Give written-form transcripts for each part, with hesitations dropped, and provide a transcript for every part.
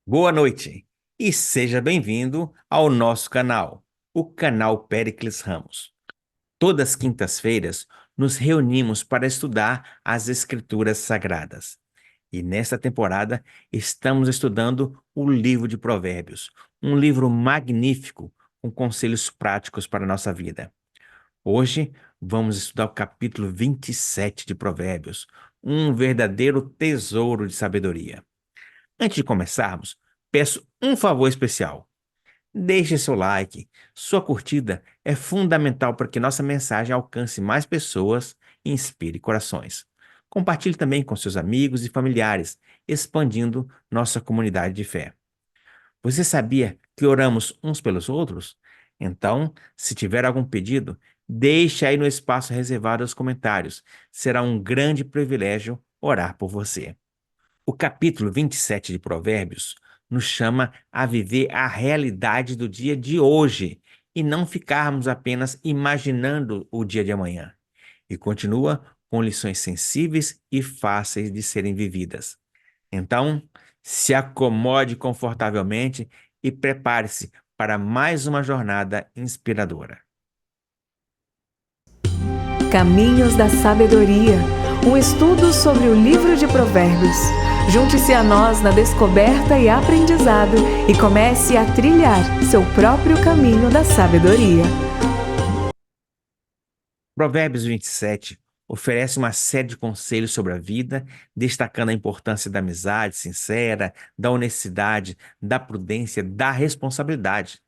Boa noite e seja bem-vindo ao nosso canal, o canal Péricles Ramos. Todas as quintas-feiras nos reunimos para estudar as Escrituras Sagradas. E nesta temporada estamos estudando o livro de Provérbios, um livro magnífico com conselhos práticos para a nossa vida. Hoje vamos estudar o capítulo 27 de Provérbios, um verdadeiro tesouro de sabedoria. Antes de começarmos, peço um favor especial. Deixe seu like. Sua curtida é fundamental para que nossa mensagem alcance mais pessoas e inspire corações. Compartilhe também com seus amigos e familiares, expandindo nossa comunidade de fé. Você sabia que oramos uns pelos outros? Então, se tiver algum pedido, deixe aí no espaço reservado aos comentários. Será um grande privilégio orar por você. O capítulo 27 de Provérbios nos chama a viver a realidade do dia de hoje e não ficarmos apenas imaginando o dia de amanhã. E continua com lições sensíveis e fáceis de serem vividas. Então, se acomode confortavelmente e prepare-se para mais uma jornada inspiradora. Caminhos da Sabedoria, um estudo sobre o livro de Provérbios. Junte-se a nós na descoberta e aprendizado e comece a trilhar seu próprio caminho da sabedoria. Provérbios 27 oferece uma série de conselhos sobre a vida, destacando a importância da amizade sincera, da honestidade, da prudência, da responsabilidade.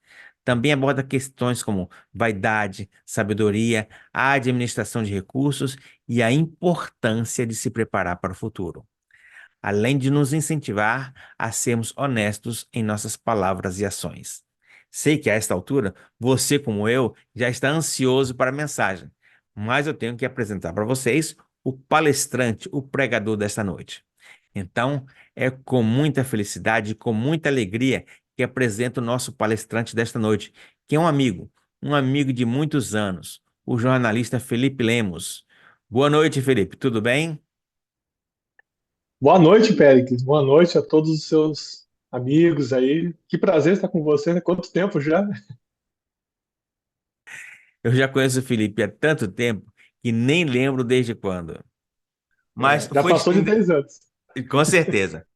Também aborda questões como vaidade, sabedoria, a administração de recursos e a importância de se preparar para o futuro, além de nos incentivar a sermos honestos em nossas palavras e ações. Sei que a esta altura, você, como eu, já está ansioso para a mensagem, mas eu tenho que apresentar para vocês o palestrante, o pregador desta noite. Então, é com muita felicidade e com muita alegria que apresento o nosso palestrante desta noite, que é um amigo de muitos anos, o jornalista Felipe Lemos. Boa noite, Felipe, tudo bem? Boa noite, Péricles. Boa noite a todos os seus amigos aí. Que prazer estar com você, né? Quanto tempo já? Eu já conheço o Felipe há tanto tempo que nem lembro desde quando. Mas Já foi passou de 10 anos. com certeza.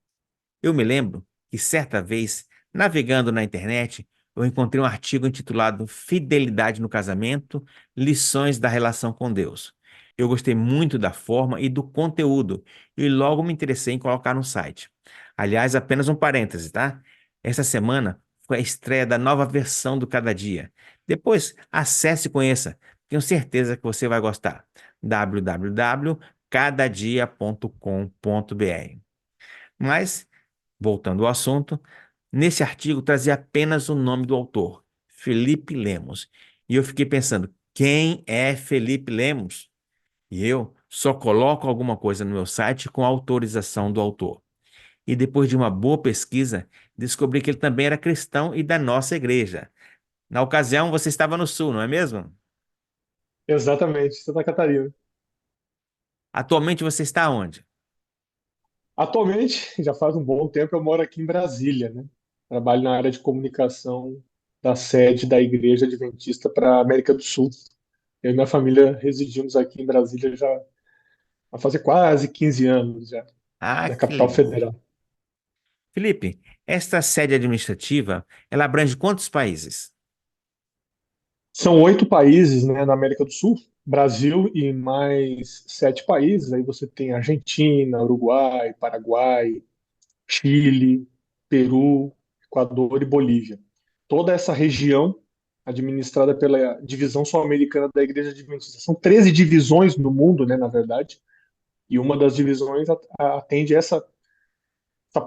Eu me lembro que certa vez, navegando na internet, eu encontrei um artigo intitulado Fidelidade no Casamento, Lições da Relação com Deus. Eu gostei muito da forma e do conteúdo e logo me interessei em colocar no site. Aliás, apenas um parêntese, tá? Essa semana foi a estreia da nova versão do Cada Dia. Depois, acesse e conheça. Tenho certeza que você vai gostar. www.cadadia.com.br. Mas voltando ao assunto, nesse artigo trazia apenas o nome do autor, Felipe Lemos. E eu fiquei pensando, quem é Felipe Lemos? E eu só coloco alguma coisa no meu site com a autorização do autor. E depois de uma boa pesquisa, descobri que ele também era cristão e da nossa igreja. Na ocasião, você estava no Sul, não é mesmo? Exatamente, Santa Catarina. Atualmente você está onde? Atualmente, já faz um bom tempo, eu moro aqui em Brasília, né? Trabalho na área de comunicação da sede da Igreja Adventista para a América do Sul. Eu e minha família residimos aqui em Brasília já há fazer quase 15 anos já, Ah, na que capital legal. federal. Felipe, esta sede administrativa, ela abrange quantos países? São 8 países, né, na América do Sul, Brasil e mais 7 países. Aí você tem Argentina, Uruguai, Paraguai, Chile, Peru, Equador e Bolívia. Toda essa região administrada pela divisão sul-americana da Igreja Adventista. São 13 divisões no mundo, né, na verdade, e uma das divisões atende essa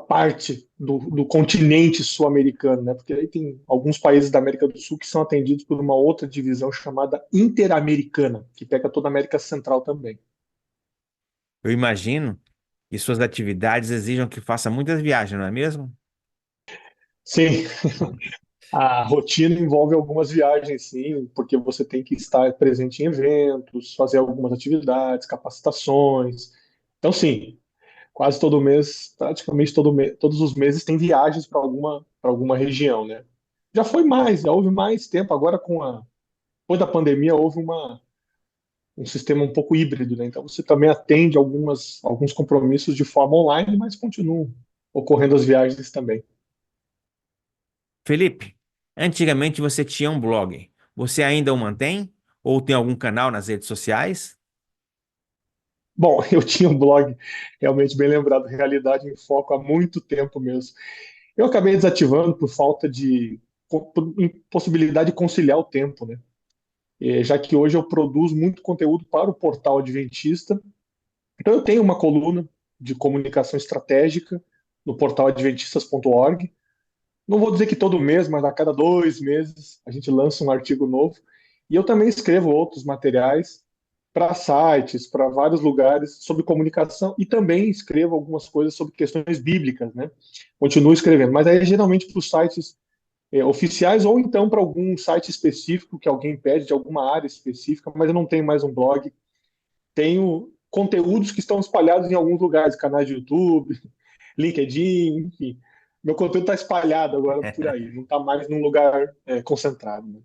parte do continente sul-americano, né? Porque aí tem alguns países da América do Sul que são atendidos por uma outra divisão chamada Interamericana, que pega toda a América Central também. Eu imagino que suas atividades exijam que faça muitas viagens, não é mesmo? Sim, a rotina envolve algumas viagens, sim, porque você tem que estar presente em eventos, fazer algumas atividades, capacitações. Então, sim, quase todo mês, praticamente todos os meses tem viagens para alguma região, né? Já foi mais, já houve mais tempo. Agora depois da pandemia houve um sistema um pouco híbrido, né? Então você também atende alguns compromissos de forma online, mas continuam ocorrendo as viagens também. Felipe, antigamente você tinha um blog. Você ainda o mantém? Ou tem algum canal nas redes sociais? Bom, eu tinha um blog realmente bem lembrado, Realidade em Foco, há muito tempo mesmo. Eu acabei desativando por falta por impossibilidade de conciliar o tempo, né? Já que hoje eu produzo muito conteúdo para o portal Adventista. Então eu tenho uma coluna de comunicação estratégica no portal adventistas.org. Não vou dizer que todo mês, mas a cada 2 meses a gente lança um artigo novo. E eu também escrevo outros materiais para sites, para vários lugares sobre comunicação e também escrevo algumas coisas sobre questões bíblicas, né? Continuo escrevendo, mas aí geralmente para os sites oficiais ou então para algum site específico que alguém pede de alguma área específica, mas eu não tenho mais um blog. Tenho conteúdos que estão espalhados em alguns lugares, canais de YouTube, LinkedIn, enfim. Meu conteúdo está espalhado agora por aí, não está mais num lugar concentrado, né?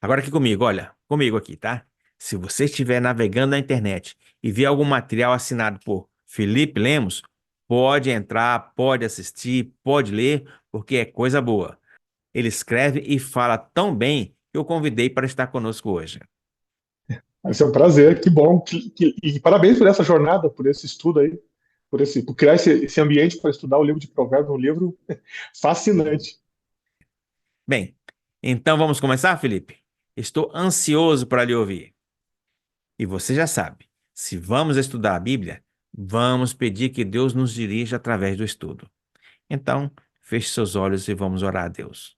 Agora aqui comigo, olha, comigo aqui, tá? Se você estiver navegando na internet e ver algum material assinado por Felipe Lemos, pode entrar, pode assistir, pode ler, porque é coisa boa. Ele escreve e fala tão bem que eu convidei para estar conosco hoje. Vai ser um prazer, que bom. E parabéns por essa jornada, por esse estudo aí, por criar esse ambiente para estudar o livro de Provérbios, um livro fascinante. Bem, então vamos começar, Felipe? Estou ansioso para lhe ouvir. E você já sabe, se vamos estudar a Bíblia, vamos pedir que Deus nos dirija através do estudo. Então, feche seus olhos e vamos orar a Deus.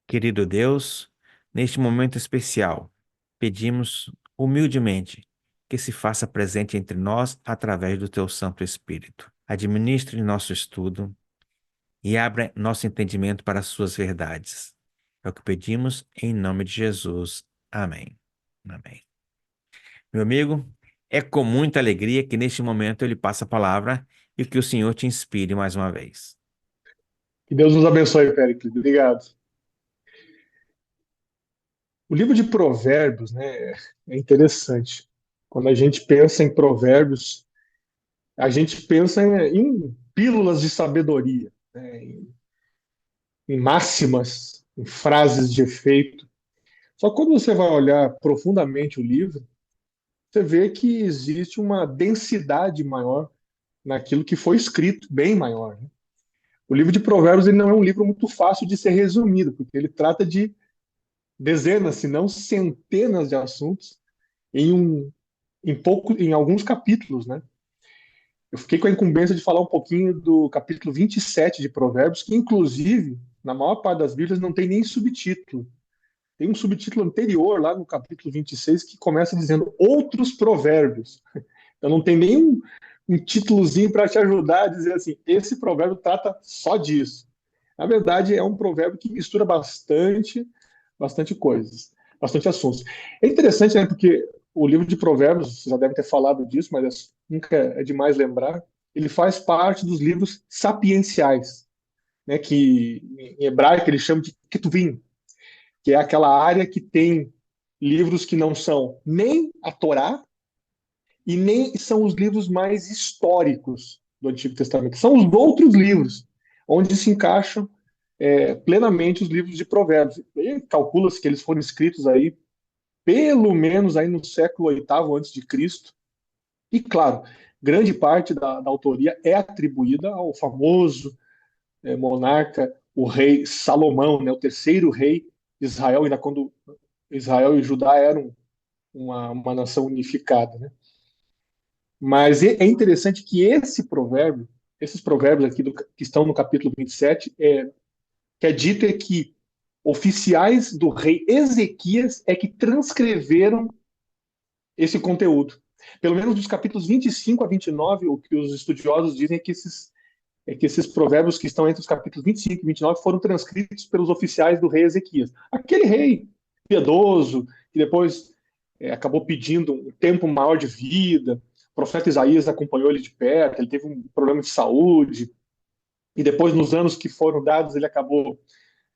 Querido Deus, neste momento especial, pedimos humildemente que se faça presente entre nós através do teu Santo Espírito. Administre nosso estudo e abra nosso entendimento para as suas verdades. É o que pedimos em nome de Jesus. Amém. Amém. Meu amigo, é com muita alegria que neste momento eu lhe passo a palavra e que o Senhor te inspire mais uma vez. Que Deus nos abençoe, Péricles. Obrigado. O livro de Provérbios, né, é interessante. Quando a gente pensa em Provérbios, a gente pensa em pílulas de sabedoria, né, em máximas, em frases de efeito. Só que quando você vai olhar profundamente o livro, você vê que existe uma densidade maior naquilo que foi escrito, bem maior, né? O livro de Provérbios ele não é um livro muito fácil de ser resumido, porque ele trata de dezenas, se não centenas de assuntos em alguns capítulos, né? Eu fiquei com a incumbência de falar um pouquinho do capítulo 27 de Provérbios, que inclusive, na maior parte das Bíblias, não tem nem subtítulo. Tem um subtítulo anterior, lá no capítulo 26, que começa dizendo outros provérbios. Então não tem nenhum um títulozinho para te ajudar a dizer assim, esse provérbio trata só disso. Na verdade, é um provérbio que mistura bastante coisas, bastante assuntos. É interessante, né, porque o livro de Provérbios, você já deve ter falado disso, mas nunca é demais lembrar, ele faz parte dos livros sapienciais, né, que em hebraico ele chama de Ketuvim, que é aquela área que tem livros que não são nem a Torá e nem são os livros mais históricos do Antigo Testamento, são os outros livros, onde se encaixam plenamente os livros de Provérbios. Calcula-se que eles foram escritos aí pelo menos aí no século VIII antes de Cristo. E claro, grande parte da autoria é atribuída ao famoso monarca, o rei Salomão, né, o terceiro rei de Israel, ainda quando Israel e Judá eram uma nação unificada, né? Mas é interessante que esses provérbios aqui que estão no capítulo 27, que é dito é que oficiais do rei Ezequias é que transcreveram esse conteúdo. Pelo menos dos capítulos 25 a 29, o que os estudiosos dizem é que esses provérbios que estão entre os capítulos 25 e 29 foram transcritos pelos oficiais do rei Ezequias. Aquele rei piedoso, que depois acabou pedindo um tempo maior de vida, O profeta Isaías acompanhou ele de perto, ele teve um problema de saúde, e depois, nos anos que foram dados, ele acabou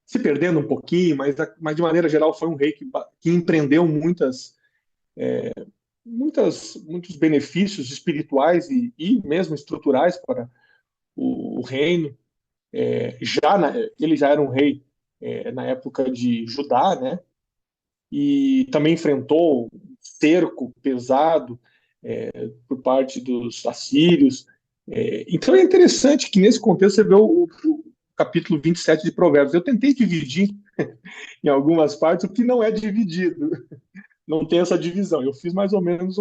se perdendo um pouquinho, mas de maneira geral foi um rei que empreendeu muitos benefícios espirituais e mesmo estruturais para o reino. Ele já era um rei na época de Judá, né? E também enfrentou um cerco pesado por parte dos assírios. Então é interessante que nesse contexto você vê o capítulo 27 de Provérbios. Eu tentei dividir em algumas partes o que não é dividido, não tem essa divisão. Eu fiz mais ou menos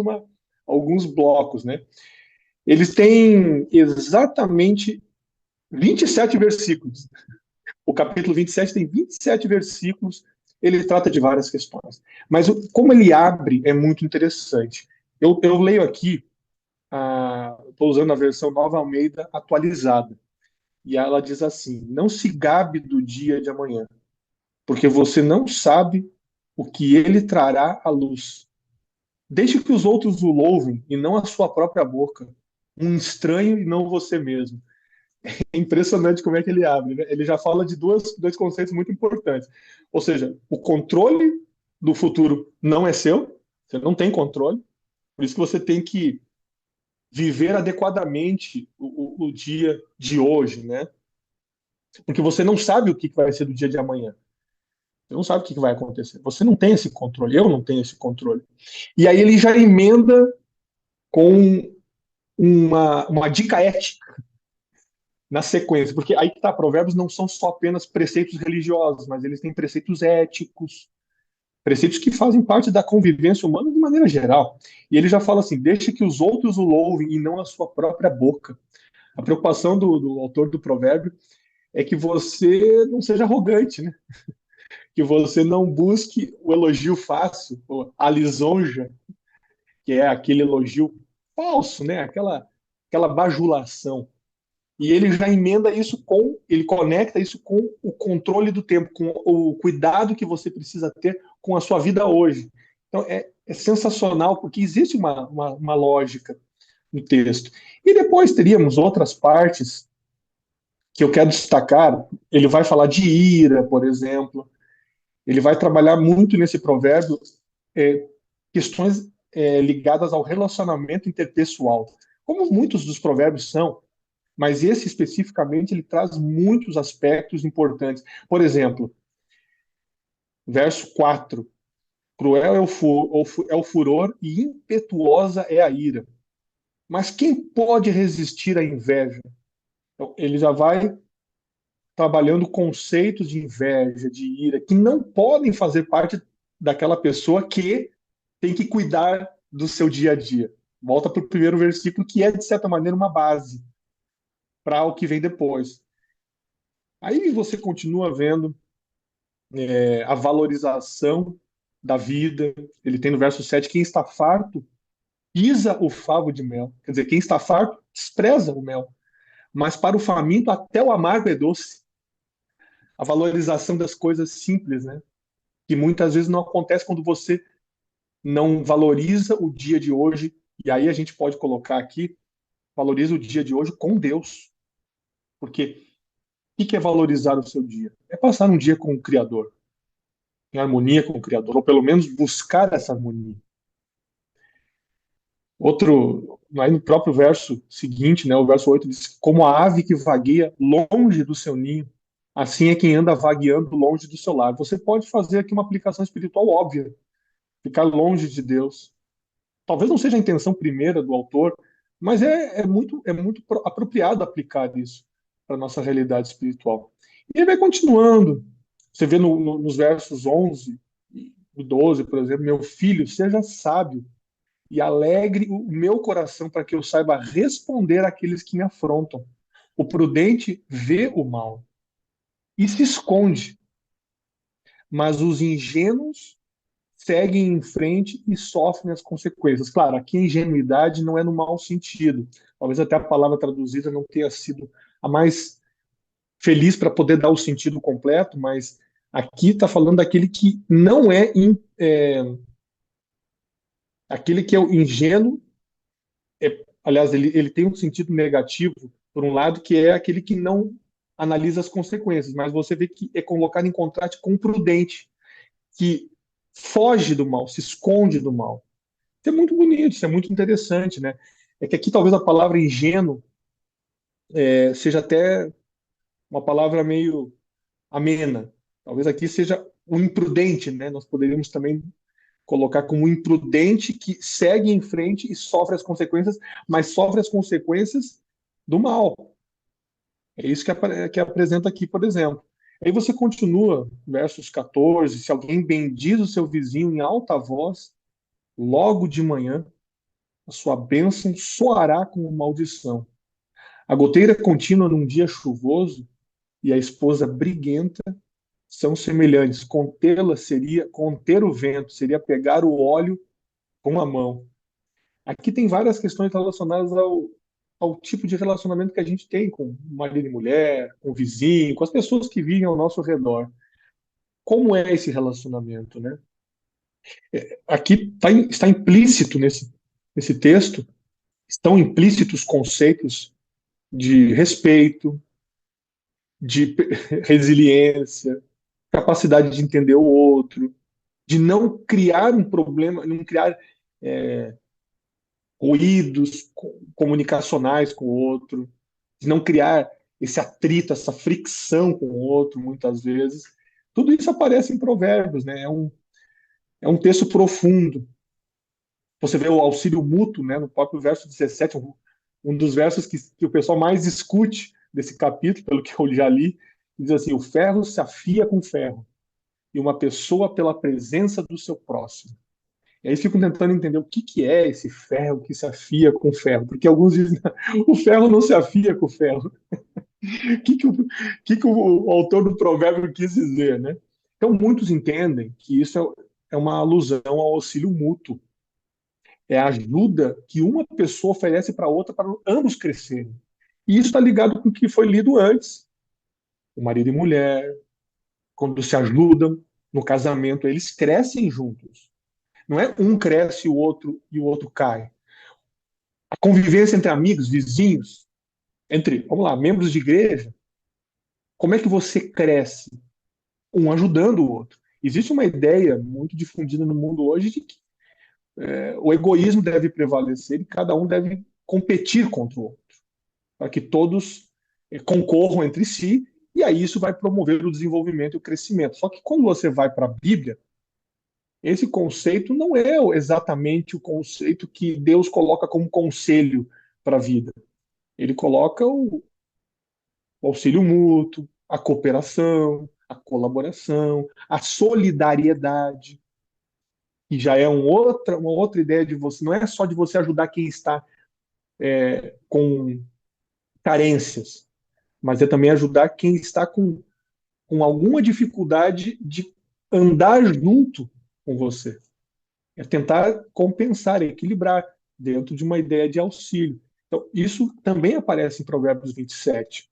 alguns blocos, né? Eles têm exatamente 27 versículos. O capítulo 27 tem 27 versículos, ele trata de várias questões. Mas como ele abre é muito interessante. Eu leio aqui, estou usando a versão Nova Almeida atualizada, e ela diz assim: não se gabe do dia de amanhã, porque você não sabe o que ele trará à luz. Deixe que os outros o louvem, e não a sua própria boca, um estranho e não você mesmo. É impressionante como é que ele abre, né? Ele já fala de dois conceitos muito importantes. Ou seja, o controle do futuro não é seu, você não tem controle, por isso que você tem que viver adequadamente o dia de hoje, né? Porque você não sabe o que vai ser do dia de amanhã. Você não sabe o que vai acontecer. Você não tem esse controle, eu não tenho esse controle. E aí ele já emenda com uma dica ética na sequência, porque aí que tá, provérbios não são só apenas preceitos religiosos, mas eles têm preceitos éticos, preceitos que fazem parte da convivência humana de maneira geral. E ele já fala assim: deixe que os outros o louvem e não a sua própria boca. A preocupação do autor do provérbio é que você não seja arrogante, né? Que você não busque o elogio fácil, a lisonja, que é aquele elogio falso, né? Aquela bajulação. E ele já emenda isso ele conecta isso com o controle do tempo, com o cuidado que você precisa ter com a sua vida hoje. Então é sensacional, porque existe uma lógica no texto. E depois teríamos outras partes que eu quero destacar. Ele vai falar de ira, por exemplo. Ele vai trabalhar muito nesse provérbio questões ligadas ao relacionamento interpessoal, como muitos dos provérbios são, mas esse especificamente ele traz muitos aspectos importantes. Por exemplo, verso 4: cruel é o furor e impetuosa é a ira. Mas quem pode resistir à inveja? Então, ele já vai trabalhando conceitos de inveja, de ira, que não podem fazer parte daquela pessoa que tem que cuidar do seu dia a dia. Volta para o primeiro versículo, que é, de certa maneira, uma base para o que vem depois. Aí você continua vendo a valorização da vida. Ele tem no verso 7: quem está farto pisa o favo de mel. Quer dizer, quem está farto despreza o mel. Mas para o faminto até o amargo é doce. A valorização das coisas simples, né? Que muitas vezes não acontece quando você não valoriza o dia de hoje. E aí a gente pode colocar aqui: valoriza o dia de hoje com Deus. Porque o que é valorizar o seu dia? É passar um dia com o Criador, em harmonia com o Criador, ou pelo menos buscar essa harmonia. Aí no próprio verso seguinte, né, o verso 8 diz: como a ave que vagueia longe do seu ninho, assim é quem anda vagueando longe do seu lar. Você pode fazer aqui uma aplicação espiritual óbvia, ficar longe de Deus. Talvez não seja a intenção primeira do autor, mas é muito apropriado aplicar isso para a nossa realidade espiritual. E ele vai continuando. Você vê nos versos 11 e 12, por exemplo: meu filho, seja sábio e alegre o meu coração para que eu saiba responder àqueles que me afrontam. O prudente vê o mal e se esconde, mas os ingênuos seguem em frente e sofrem as consequências. Claro, aqui a ingenuidade não é no mau sentido. Talvez até a palavra traduzida não tenha sido a mais feliz para poder dar o sentido completo, mas aqui está falando daquele que não aquele que é o ingênuo, aliás, ele tem um sentido negativo, por um lado, que é aquele que não analisa as consequências, mas você vê que é colocado em contraste com o prudente, que foge do mal, se esconde do mal. Isso é muito bonito, isso é muito interessante, né? É que aqui talvez a palavra ingênuo seja até uma palavra meio amena. Talvez aqui seja o imprudente, né? Nós poderíamos também colocar como imprudente que segue em frente e sofre as consequências, mas sofre as consequências do mal. É isso que apresenta aqui, por exemplo. Aí você continua, versos 14: se alguém bendiz o seu vizinho em alta voz, logo de manhã, a sua bênção soará como maldição. A goteira contínua num dia chuvoso e a esposa briguenta são semelhantes. Contê-la seria conter o vento, seria pegar o óleo com a mão. Aqui tem várias questões relacionadas ao tipo de relacionamento que a gente tem com marido e mulher, com o vizinho, com as pessoas que vivem ao nosso redor. Como é esse relacionamento, né? Aqui está implícito nesse texto, estão implícitos conceitos de respeito, de resiliência, capacidade de entender o outro, de não criar um problema, não criar ruídos comunicacionais com o outro, de não criar esse atrito, essa fricção com o outro, muitas vezes. Tudo isso aparece em Provérbios, né? É um texto profundo. Você vê o auxílio mútuo, né, no próprio verso 17, um dos versos que o pessoal mais discute desse capítulo, pelo que eu já li, diz assim: o ferro se afia com ferro, e uma pessoa pela presença do seu próximo. E aí fico tentando entender o que é esse ferro que se afia com ferro, porque alguns dizem o ferro não se afia com ferro. O que o autor do provérbio quis dizer, né? Então, muitos entendem que isso é uma alusão ao auxílio mútuo. É a ajuda que uma pessoa oferece para outra para ambos crescerem. E isso está ligado com o que foi lido antes. O marido e mulher, quando se ajudam no casamento, eles crescem juntos. Não é um cresce e o outro cai. A convivência entre amigos, vizinhos, entre, vamos lá, membros de igreja, como é que você cresce? Um ajudando o outro. Existe uma ideia muito difundida no mundo hoje de que o egoísmo deve prevalecer e cada um deve competir contra o outro, para que todos concorram entre si, e aí isso vai promover o desenvolvimento e o crescimento. Só que quando você vai para a Bíblia, esse conceito não é exatamente o conceito que Deus coloca como conselho para a vida. Ele coloca o auxílio mútuo, a cooperação, a colaboração, a solidariedade, que já é uma outra ideia de você. Não é só de você ajudar quem está com carências, mas é também ajudar quem está com alguma dificuldade de andar junto com você. É tentar compensar, equilibrar dentro de uma ideia de auxílio. Então, isso também aparece em Provérbios 27.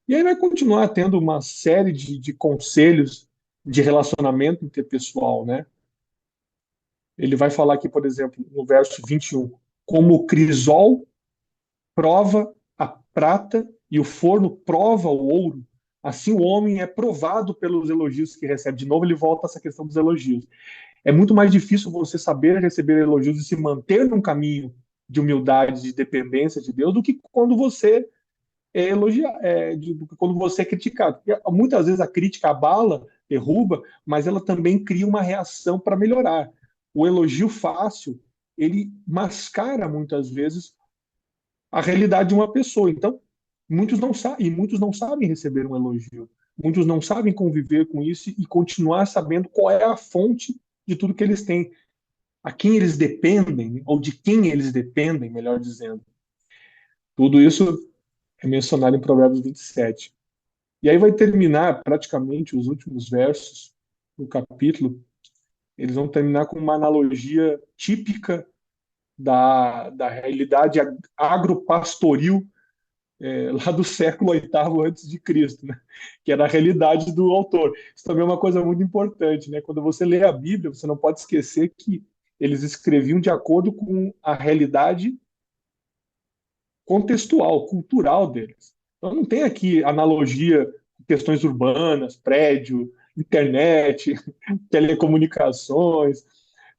E aí vai continuar tendo uma série de conselhos de relacionamento interpessoal, né? Ele vai falar aqui, por exemplo, no verso 21, como o crisol prova a prata e o forno prova o ouro, assim o homem é provado pelos elogios que recebe. De novo, ele volta a essa questão dos elogios. É muito mais difícil você saber receber elogios e se manter num caminho de humildade, de dependência de Deus, do que quando você do que quando você é criticado. Porque muitas vezes a crítica abala, derruba, mas ela também cria uma reação para melhorar. O elogio fácil, ele mascara muitas vezes a realidade de uma pessoa. Então, muitos não sabem receber um elogio. Muitos não sabem conviver com isso e continuar sabendo qual é a fonte de tudo que eles têm, a quem eles dependem, ou de quem eles dependem, melhor dizendo. Tudo isso é mencionado em Provérbios 27. E aí vai terminar praticamente os últimos versos do capítulo. Eles vão terminar com uma analogia típica da realidade agropastoril lá do século VIII antes de Cristo, né? Que era a realidade do autor. Isso também é uma coisa muito importante, né? Quando você lê a Bíblia, você não pode esquecer que eles escreviam de acordo com a realidade contextual, cultural deles. Então não tem aqui analogia com questões urbanas, prédio, internet, telecomunicações,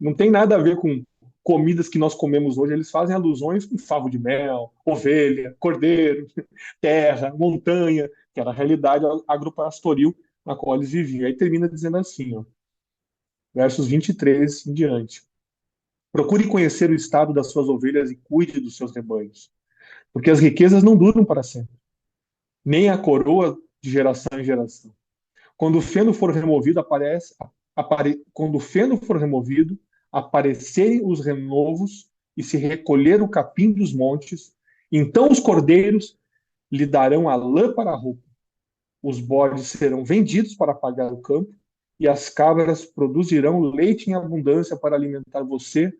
não tem nada a ver com comidas que nós comemos hoje, eles fazem alusões com favo de mel, ovelha, cordeiro, terra, montanha, que era a realidade agropastoril na qual eles viviam. Aí termina dizendo assim, ó, versos 23 em diante. Procure conhecer o estado das suas ovelhas e cuide dos seus rebanhos, porque as riquezas não duram para sempre, nem a coroa de geração em geração. Quando o feno for removido, quando o feno for removido, aparecerem os renovos e se recolher o capim dos montes, então os cordeiros lhe darão a lã para a roupa, os bodes serão vendidos para pagar o campo, e as cabras produzirão leite em abundância para alimentar você,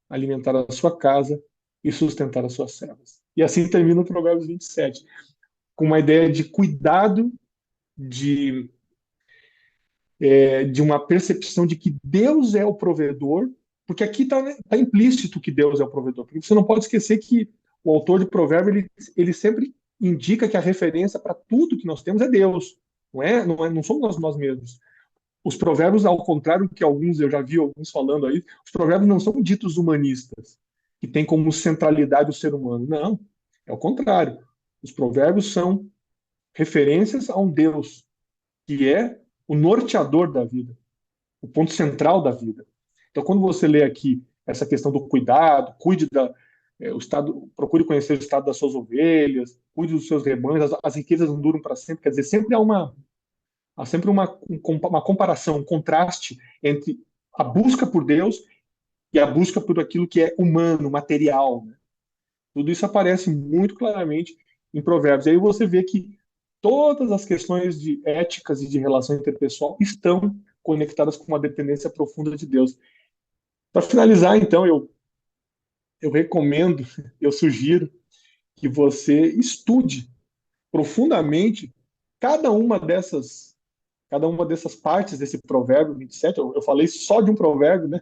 alimentar a sua casa e sustentar as suas servas. E assim termina o Provérbios 27, com uma ideia de cuidado, de, de uma percepção de que Deus é o provedor, porque aqui está implícito que Deus é o provedor. Porque você não pode esquecer que o autor de Provérbios ele sempre indica que a referência para tudo que nós temos é Deus, não somos nós mesmos. Os provérbios, ao contrário do que alguns, eu já vi alguns falando aí, os provérbios não são ditos humanistas, que tem como centralidade o ser humano. Não, é o contrário. Os provérbios são referências a um Deus que é o norteador da vida, o ponto central da vida. Então, quando você lê aqui essa questão do cuidado, o estado, procure conhecer o estado das suas ovelhas, cuide dos seus rebanhos, as riquezas não duram para sempre, quer dizer, há sempre uma comparação, um contraste entre a busca por Deus e a busca por aquilo que é humano, material, né? Tudo isso aparece muito claramente em Provérbios. E aí você vê que todas as questões de éticas e de relação interpessoal estão conectadas com uma dependência profunda de Deus. Para finalizar, então, eu recomendo, eu sugiro que você estude profundamente cada uma dessas cada uma dessas partes desse provérbio 27. Eu falei só de um provérbio, né?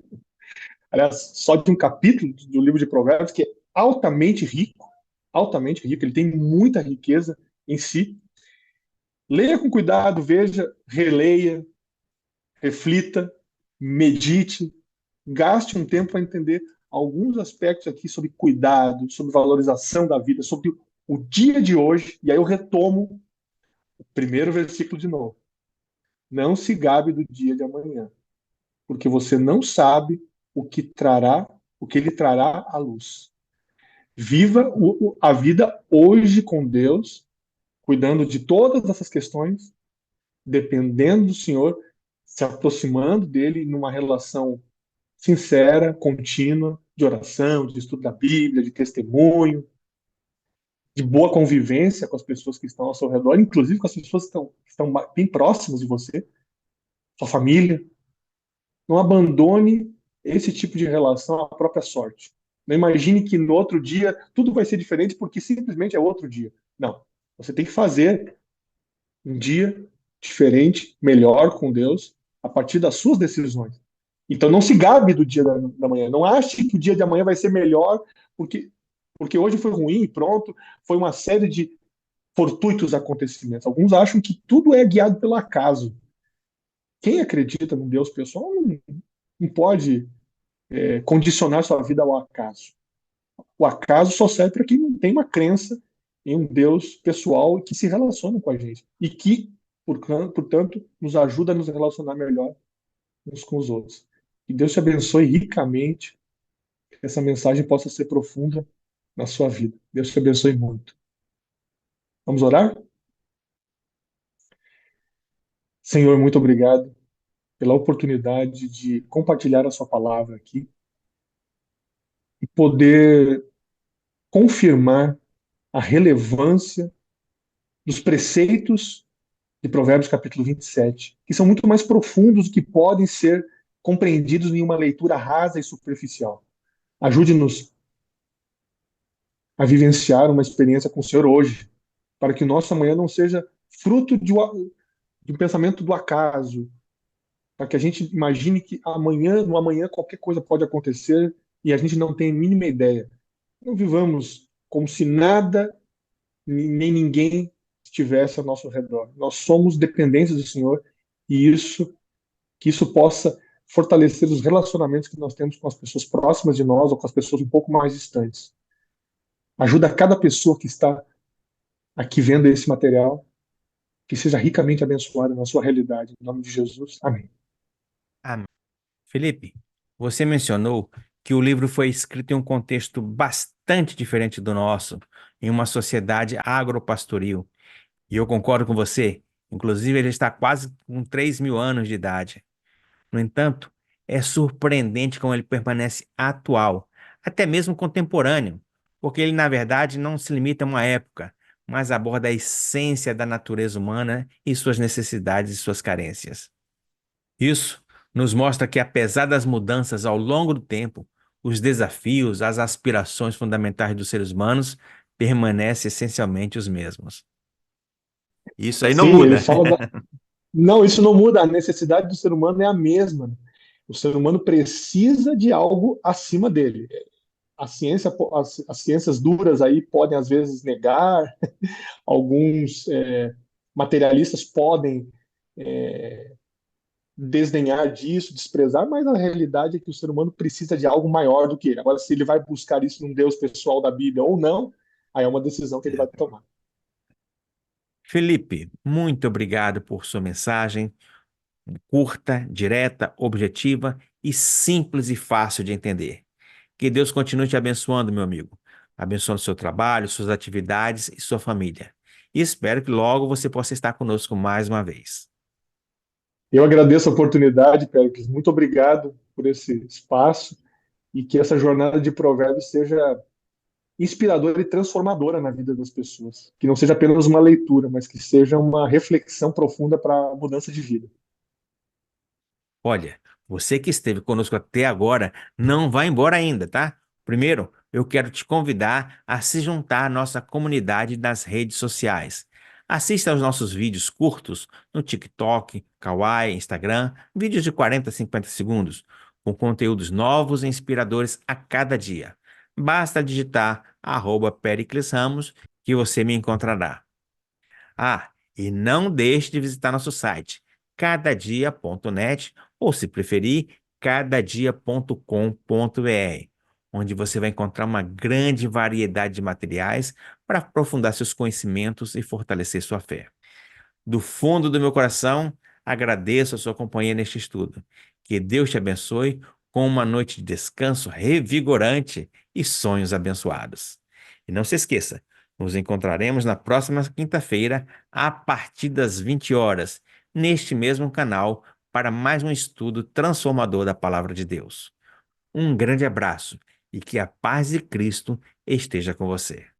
Aliás, só de um capítulo do livro de Provérbios, que é altamente rico, ele tem muita riqueza em si. Leia com cuidado, veja, releia, reflita, medite, gaste um tempo para entender alguns aspectos aqui sobre cuidado, sobre valorização da vida, sobre o dia de hoje, e aí eu retomo o primeiro versículo de novo. Não se gabe do dia de amanhã, porque você não sabe o que ele trará à luz. Viva a vida hoje com Deus, cuidando de todas essas questões, dependendo do Senhor, se aproximando dele numa relação sincera, contínua, de oração, de estudo da Bíblia, de testemunho, de boa convivência com as pessoas que estão ao seu redor, inclusive com as pessoas que estão bem próximas de você, sua família. Não abandone esse tipo de relação à própria sorte. Não imagine que no outro dia tudo vai ser diferente porque simplesmente é outro dia. Não. Você tem que fazer um dia diferente, melhor com Deus, a partir das suas decisões. Então não se gabe do dia da manhã. Não ache que o dia de amanhã vai ser melhor porque hoje foi ruim e pronto. Foi uma série de fortuitos acontecimentos. Alguns acham que tudo é guiado pelo acaso. Quem acredita no Deus pessoal não pode condicionar sua vida ao acaso. O acaso só serve para quem não tem uma crença em um Deus pessoal que se relaciona com a gente e que, portanto, nos ajuda a nos relacionar melhor uns com os outros. Que Deus te abençoe ricamente, que essa mensagem possa ser profunda na sua vida. Deus te abençoe muito. Vamos orar? Senhor, muito obrigado pela oportunidade de compartilhar a sua palavra aqui e poder confirmar a relevância dos preceitos de Provérbios capítulo 27, que são muito mais profundos do que podem ser compreendidos em uma leitura rasa e superficial. Ajude-nos a vivenciar uma experiência com o Senhor hoje, para que o nosso amanhã não seja fruto de um pensamento do acaso, para que a gente imagine que no amanhã qualquer coisa pode acontecer e a gente não tem a mínima ideia. Não vivamos como se nada nem ninguém estivesse ao nosso redor. Nós somos dependentes do Senhor e que isso possa fortalecer os relacionamentos que nós temos com as pessoas próximas de nós ou com as pessoas um pouco mais distantes. Ajuda cada pessoa que está aqui vendo esse material, que seja ricamente abençoada na sua realidade. Em nome de Jesus. Amém. Amém. Felipe, você mencionou que o livro foi escrito em um contexto bastante diferente do nosso, em uma sociedade agropastoril. E eu concordo com você. Inclusive, ele está quase com 3.000 anos de idade. No entanto, é surpreendente como ele permanece atual, até mesmo contemporâneo, porque ele, na verdade, não se limita a uma época, mas aborda a essência da natureza humana e suas necessidades e suas carências. Isso nos mostra que, apesar das mudanças ao longo do tempo, os desafios, as aspirações fundamentais dos seres humanos permanecem essencialmente os mesmos. Isso aí não Sim, ele muda. fala da... Não, isso não muda. A necessidade do ser humano é a mesma. O ser humano precisa de algo acima dele. A ciência, as ciências duras aí podem às vezes negar, alguns materialistas podem desdenhar disso, desprezar, mas a realidade é que o ser humano precisa de algo maior do que ele. Agora, se ele vai buscar isso num Deus pessoal da Bíblia ou não, aí é uma decisão que ele vai tomar. Felipe, muito obrigado por sua mensagem, curta, direta, objetiva e simples e fácil de entender. Que Deus continue te abençoando, meu amigo, abençoando seu trabalho, suas atividades e sua família. E espero que logo você possa estar conosco mais uma vez. Eu agradeço a oportunidade, Péricles. Muito obrigado por esse espaço e que essa jornada de provérbios seja inspiradora e transformadora na vida das pessoas. Que não seja apenas uma leitura, mas que seja uma reflexão profunda para a mudança de vida. Olha, você que esteve conosco até agora, não vai embora ainda, tá? Primeiro, eu quero te convidar a se juntar à nossa comunidade nas redes sociais. Assista aos nossos vídeos curtos no TikTok, Kawaii, Instagram, vídeos de 40 a 50 segundos, com conteúdos novos e inspiradores a cada dia. Basta digitar @Pericles Ramos que você me encontrará. Ah, e não deixe de visitar nosso site, cadadia.net, ou, se preferir, cadadia.com.br, onde você vai encontrar uma grande variedade de materiais para aprofundar seus conhecimentos e fortalecer sua fé. Do fundo do meu coração, agradeço a sua companhia neste estudo. Que Deus te abençoe com uma noite de descanso revigorante e sonhos abençoados. E não se esqueça, nos encontraremos na próxima quinta-feira, a partir das 20 horas, neste mesmo canal, para mais um estudo transformador da Palavra de Deus. Um grande abraço e que a paz de Cristo esteja com você.